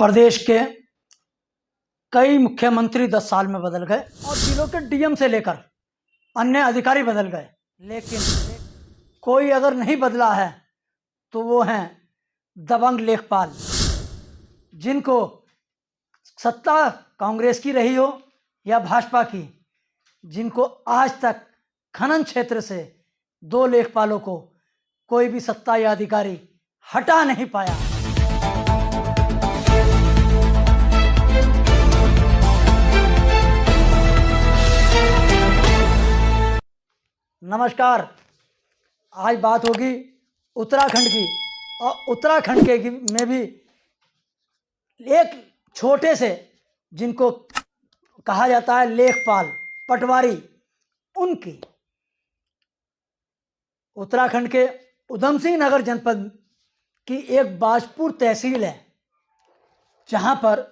प्रदेश के कई मुख्यमंत्री 10 साल में बदल गए और जिलों के डीएम से लेकर अन्य अधिकारी बदल गए, लेकिन कोई अगर नहीं बदला है तो वो हैं दबंग लेखपाल, जिनको सत्ता कांग्रेस की रही हो या भाजपा की, जिनको आज तक खनन क्षेत्र से 2 लेखपालों को कोई भी सत्ता या अधिकारी हटा नहीं पाया। नमस्कार, आज बात होगी उत्तराखंड की, और उत्तराखंड के में भी एक छोटे से, जिनको कहा जाता है लेखपाल, पटवारी, उनकी। उत्तराखंड के उधम सिंह नगर जनपद की एक बाजपुर तहसील है, जहां पर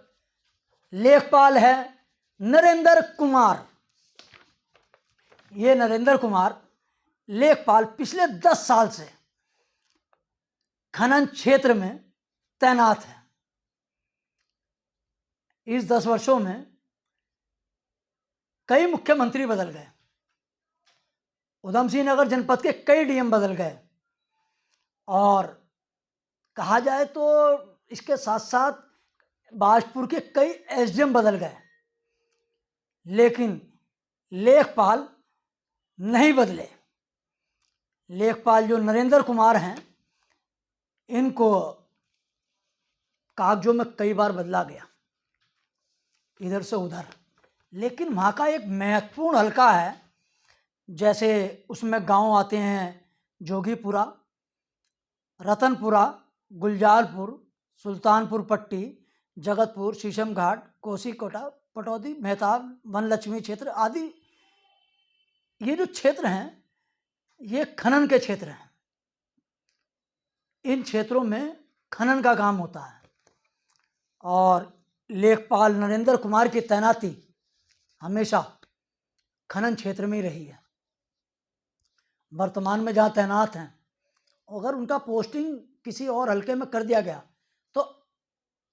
लेखपाल है नरेंद्र कुमार। ये नरेंद्र कुमार लेखपाल पिछले 10 साल से खनन क्षेत्र में तैनात है। इस 10 वर्षों में कई मुख्यमंत्री बदल गए, उधम सिंह नगर जनपद के कई डीएम बदल गए, और कहा जाए तो इसके साथ साथ बाजपुर के कई एसडीएम बदल गए, लेकिन लेखपाल नहीं बदले। लेखपाल जो नरेंद्र कुमार हैं, इनको कागजों में कई बार बदला गया, इधर से उधर, लेकिन वहाँ का एक महत्वपूर्ण हलका है, जैसे उसमें गांव आते हैं जोगीपुरा, रतनपुरा, गुलजारपुर, सुल्तानपुर पट्टी, जगतपुर, शीशम घाट, कोसीकोटा, पटौदी, मेहताब, वनलक्ष्मी क्षेत्र आदि। ये जो क्षेत्र हैं, ये खनन के क्षेत्र हैं। इन क्षेत्रों में खनन का काम होता है, और लेखपाल नरेंद्र कुमार की तैनाती हमेशा खनन क्षेत्र में ही रही है। वर्तमान में जहाँ तैनात हैं, अगर उनका पोस्टिंग किसी और हल्के में कर दिया गया तो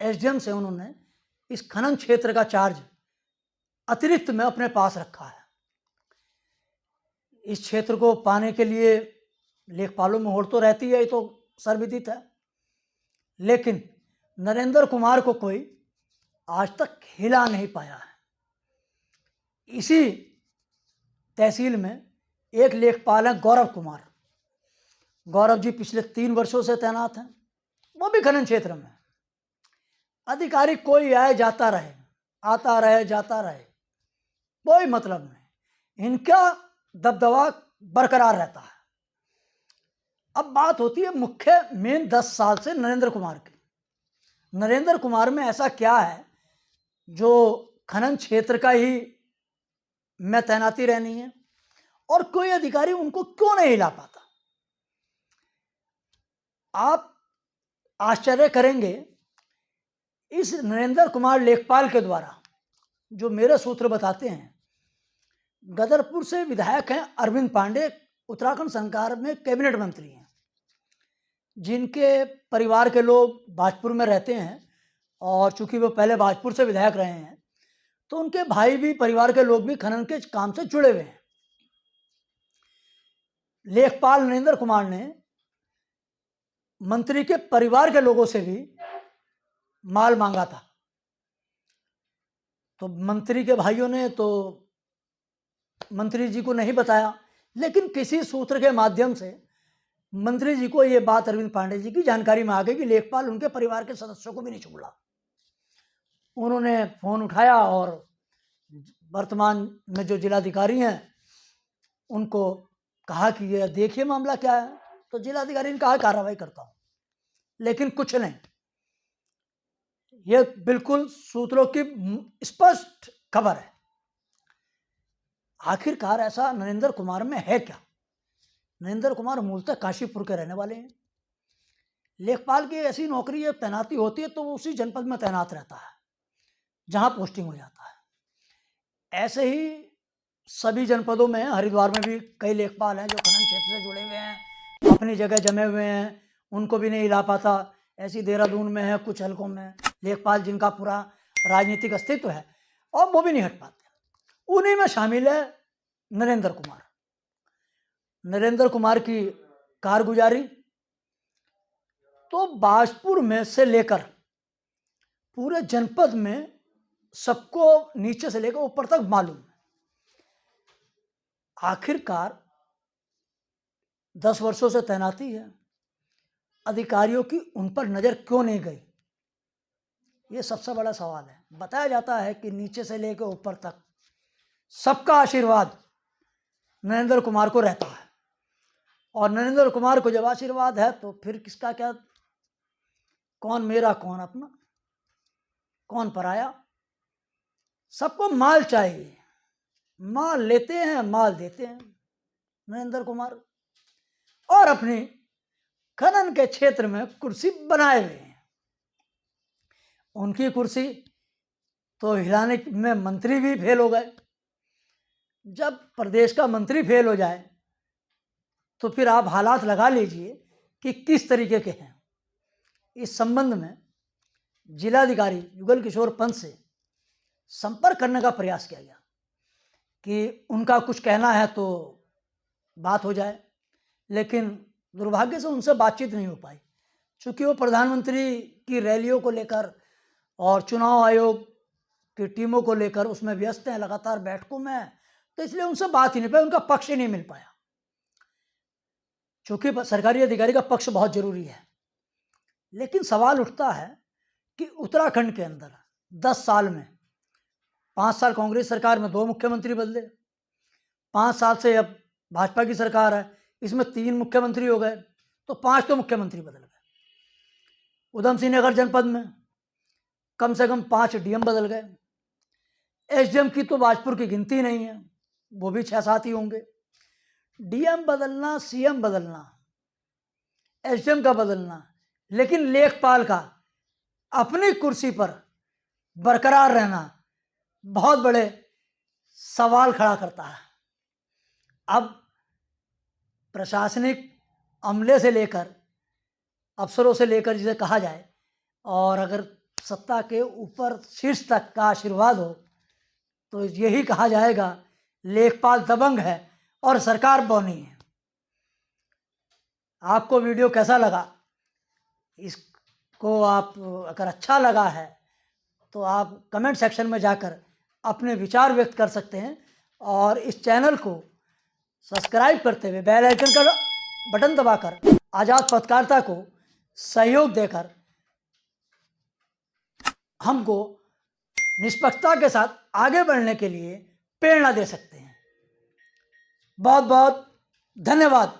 एसडीएम से उन्होंने इस खनन क्षेत्र का चार्ज अतिरिक्त में अपने पास रखा है। इस क्षेत्र को पाने के लिए लेखपालों में होड़ तो रहती है, ये तो सर्वविदित है, लेकिन नरेंद्र कुमार को कोई आज तक हिला नहीं पाया है। इसी तहसील में एक लेखपाल हैं गौरव कुमार। गौरव जी पिछले 3 वर्षों से तैनात हैं, वो भी खनन क्षेत्र में। अधिकारी कोई आए जाता रहे, आता रहे जाता रहे, कोई मतलब नहीं, इनका दबदबा बरकरार रहता है। अब बात होती है मुख्य मेन 10 साल से नरेंद्र कुमार की। नरेंद्र कुमार में ऐसा क्या है जो खनन क्षेत्र का ही में तैनाती रहनी है, और कोई अधिकारी उनको क्यों नहीं हिला पाता? आप आश्चर्य करेंगे, इस नरेंद्र कुमार लेखपाल के द्वारा, जो मेरे सूत्र बताते हैं, गदरपुर से विधायक हैं अरविंद पांडे, उत्तराखंड सरकार में कैबिनेट मंत्री हैं, जिनके परिवार के लोग बाजपुर में रहते हैं, और चूंकि वो पहले बाजपुर से विधायक रहे हैं, तो उनके भाई भी, परिवार के लोग भी खनन के काम से जुड़े हुए हैं। लेखपाल नरेंद्र कुमार ने मंत्री के परिवार के लोगों से भी माल मांगा था, तो मंत्री के भाइयों ने तो मंत्री जी को नहीं बताया, लेकिन किसी सूत्र के माध्यम से मंत्री जी को यह बात अरविंद पांडे जी की जानकारी में आ गई कि लेखपाल उनके परिवार के सदस्यों को भी नहीं छोड़ा। उन्होंने फोन उठाया और वर्तमान में जो जिलाधिकारी हैं उनको कहा कि ये देखिए मामला क्या है। तो जिलाधिकारी ने कहा कार्रवाई करता हूं, लेकिन कुछ नहीं। ये बिल्कुल सूत्रों की स्पष्ट खबर है। आखिरकार ऐसा नरेंद्र कुमार में है क्या? नरेंद्र कुमार मूलतः काशीपुर के रहने वाले हैं। लेखपाल की ऐसी नौकरी या तैनाती होती है तो वो उसी जनपद में तैनात रहता है जहां पोस्टिंग हो जाता है। ऐसे ही सभी जनपदों में, हरिद्वार में भी कई लेखपाल हैं जो खनन क्षेत्र से जुड़े हुए हैं, अपनी जगह जमे हुए हैं, उनको भी नहीं हिला पाता। ऐसी देहरादून में है, कुछ हलकों में लेखपाल जिनका पूरा राजनीतिक अस्तित्व है और वो भी नहीं हट पाते। उन्हीं में शामिल है नरेंद्र कुमार। नरेंद्र कुमार की कारगुजारी तो बाजपुर में से लेकर पूरे जनपद में सबको नीचे से लेकर ऊपर तक मालूम है। आखिरकार 10 वर्षों से तैनाती है, अधिकारियों की उन पर नजर क्यों नहीं गई, ये सबसे बड़ा सवाल है। बताया जाता है कि नीचे से लेकर ऊपर तक सबका आशीर्वाद नरेंद्र कुमार को रहता है, और नरेंद्र कुमार को जब आशीर्वाद है तो फिर किसका क्या, कौन मेरा कौन अपना, कौन पराया। सबको माल चाहिए, माल लेते हैं, माल देते हैं नरेंद्र कुमार, और अपनी खनन के क्षेत्र में कुर्सी बनाए हुए हैं। उनकी कुर्सी तो हिलाने में मंत्री भी फेल हो गए। जब प्रदेश का मंत्री फेल हो जाए तो फिर आप हालात लगा लीजिए कि किस तरीके के हैं। इस संबंध में जिलाधिकारी युगल किशोर पंत से संपर्क करने का प्रयास किया गया कि उनका कुछ कहना है तो बात हो जाए, लेकिन दुर्भाग्य से उनसे बातचीत नहीं हो पाई, चूँकि वो प्रधानमंत्री की रैलियों को लेकर और चुनाव आयोग की टीमों को लेकर उसमें व्यस्त हैं, लगातार बैठकों में हैं, तो इसलिए उनसे बात ही नहीं पाई, उनका पक्ष ही नहीं मिल पाया। चूँकि सरकारी अधिकारी का पक्ष बहुत जरूरी है, लेकिन सवाल उठता है कि उत्तराखंड के अंदर 10 साल में 5 साल कांग्रेस सरकार में 2 मुख्यमंत्री बदले, 5 साल से अब भाजपा की सरकार है, इसमें 3 मुख्यमंत्री हो गए, तो 5 तो मुख्यमंत्री बदल गए। उधम सिंह नगर जनपद में कम से कम 5 डीएम बदल गए। एसडीएम की तो बाजपुर की गिनती नहीं है, वो भी 6-7 ही होंगे। डीएम बदलना, सीएम बदलना, एसडीएम का बदलना, लेकिन लेखपाल का अपनी कुर्सी पर बरकरार रहना बहुत बड़े सवाल खड़ा करता है। अब प्रशासनिक अमले से लेकर अफसरों से लेकर जिसे कहा जाए, और अगर सत्ता के ऊपर शीर्ष तक का आशीर्वाद हो तो यही कहा जाएगा लेखपाल दबंग है और सरकार बौनी है। आपको वीडियो कैसा लगा? इसको आप अगर अच्छा लगा है तो आप कमेंट सेक्शन में जाकर अपने विचार व्यक्त कर सकते हैं, और इस चैनल को सब्सक्राइब करते हुए बेल आइकन का बटन दबाकर आज़ाद पत्रकारिता को सहयोग देकर हमको निष्पक्षता के साथ आगे बढ़ने के लिए प्रेरणा दे सकते हैं। बहुत बहुत धन्यवाद।